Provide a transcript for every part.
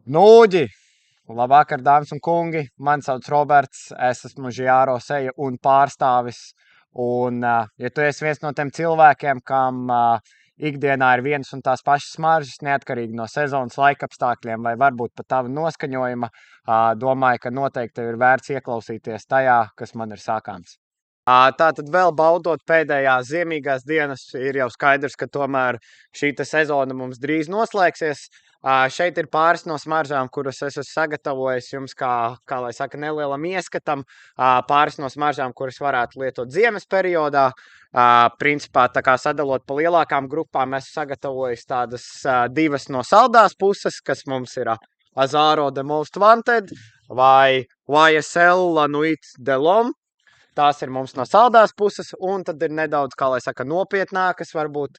Nūģi! Labvakar, dāmas un kungi! Mani sauc Roberts, es esmu Žiāro seja un pārstāvis. Un, ja tu esi viens no tiem cilvēkiem, kam ikdienā ir vienas un tās pašas smaržas, neatkarīgi no sezonas laikapstākļiem vai varbūt pat tava noskaņojuma, domāju, ka noteikti tev ir vērts ieklausīties tajā, kas man ir sakāms. Tātad vēl baudot pēdējās ziemīgās dienas, ir jau skaidrs, ka tomēr šī sezona mums drīz noslēgsies. Šeit ir pāris no smaržām, kuras es esmu sagatavojis jums kā lai saka, nelielam ieskatam. Pāris no smaržām, kuras varētu lietot ziemas periodā. Principā tā kā sadalot pa lielākām grupām, esmu sagatavojis tādas divas no saldās puses, kas mums ir Azaro The Most Wanted vai YSL La Nuit de l'Homme. Tās ir mums no saldās puses, un tad ir nedaudz, kā lai saka, nopietnākas, varbūt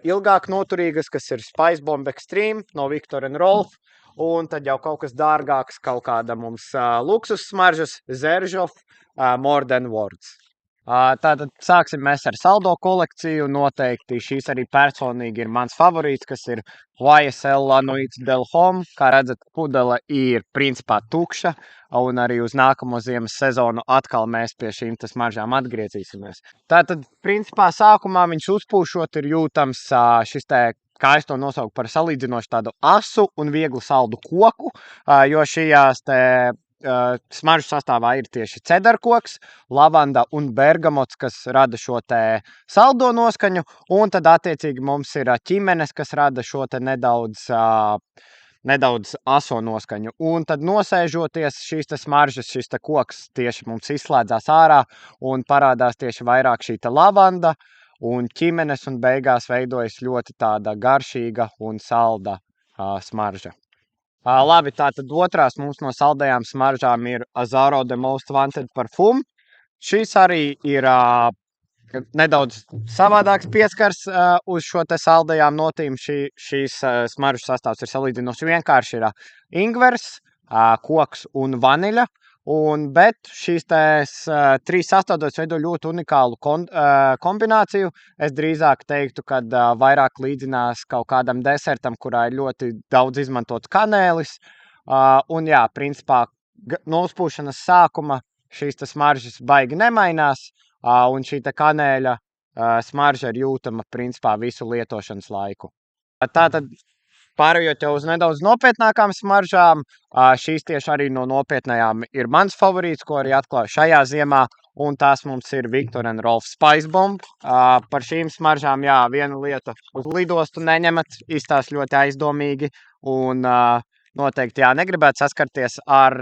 ilgāk noturīgas, kas ir Spice Bomb Extreme no Viktor & Rolf, un tad jau kaut kas dārgāks, kaut kāda mums luksus smaržas, Zeržov, More Than Words. Tātad sāksim mēs ar saldo kolekciju. Noteikti šīs arī personīgi ir mans favorīts, kas ir YSL La Nuit de l'Homme. Kā redzat, pudele ir principā tukša, un arī uz nākamo ziemas sezonu atkal mēs pie šīm smaržām atgriezīsimies. Tātad, principā, sākumā viņš uzpūšot ir jūtams šis kā es to nosauku par salīdzinoši tādu asu un vieglu saldu koku, jo šajās smaržu sastāvā ir tieši cedarkoks, lavanda un bergamots, kas rada šo saldo noskaņu, un tad attiecīgi mums ir ķimenes, kas rada šo nedaudz aso noskaņu. Un tad nosēžoties šīs smaržas, šis koks tieši mums izslēdzās ārā un parādās tieši vairāk šī lavanda un ķimenes, un beigās veidojas ļoti tāda garšīga un salda smarža. Labi, tātad otrās mums no saldajām smaržām ir Azaro The Most Wanted Parfum. Šis arī ir nedaudz savādāks pieskars uz šo saldajām notīm. Šīs smaržu sastāvs ir salīdzinoši vienkārši. Ir ingvers, koks un vaniļa. Bet šīs trīs sastāvdaļas veido ļoti unikālu kombināciju. Es drīzāk teiktu, ka vairāk līdzinās kaut kādam desertam, kurā ir ļoti daudz izmantots kanēlis. Un jā, principā no uzpūšanas sākuma šīs smaržas baigi nemainās, un šī kanēļa smarža ir jūtama principā visu lietošanas laiku. Tātad, pārējot jau uz nedaudz nopietnākām smaržām, šīs tieši arī no nopietnējām ir mans favorīts, ko arī atklāju šajā ziemā, un tās mums ir Viktor & Rolf Spice Bomb. Par šīm smaržām, jā, viena lieta uz lidostu neņemat, izstās ļoti aizdomīgi, un noteikti, jā, negribētu saskarties ar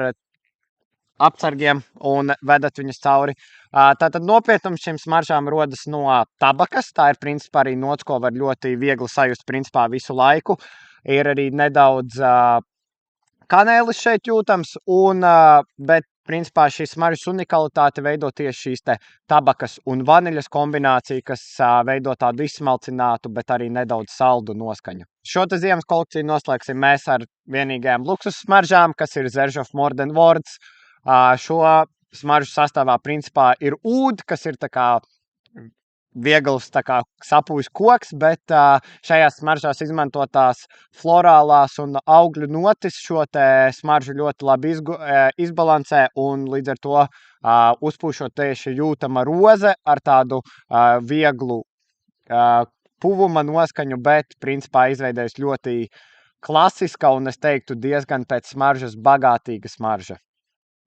apsargiem un vedat viņus cauri. Tātad nopietnums šīm smaržām rodas no tabakas. Tā ir principā arī nots, ko var ļoti viegli sajust principā visu laiku. Ir arī nedaudz kanēlis šeit jūtams, bet principā šīs smaržas unikalitāte veido tieši šīs tabakas un vaniļas kombinācija, kas veido tādu izsmalcinātu, bet arī nedaudz saldu noskaņu. Šo ziemas kolekciju noslēgsim mēs ar vienīgajām luksus smaržām, kas ir Zeržov More Than Words. Šo smaržu sastāvā principā ir ūd, kas ir tā kā viegls sapūs koks, bet šajās smaržās izmantotās florālās un augļu notis šo smaržu ļoti labi izbalansē, un līdz ar to uzpūšot tieši jūtama roze ar tādu vieglu puvuma noskaņu, bet principā izveidojas ļoti klasiska un es teiktu diezgan pēc smaržas bagātīga smarža.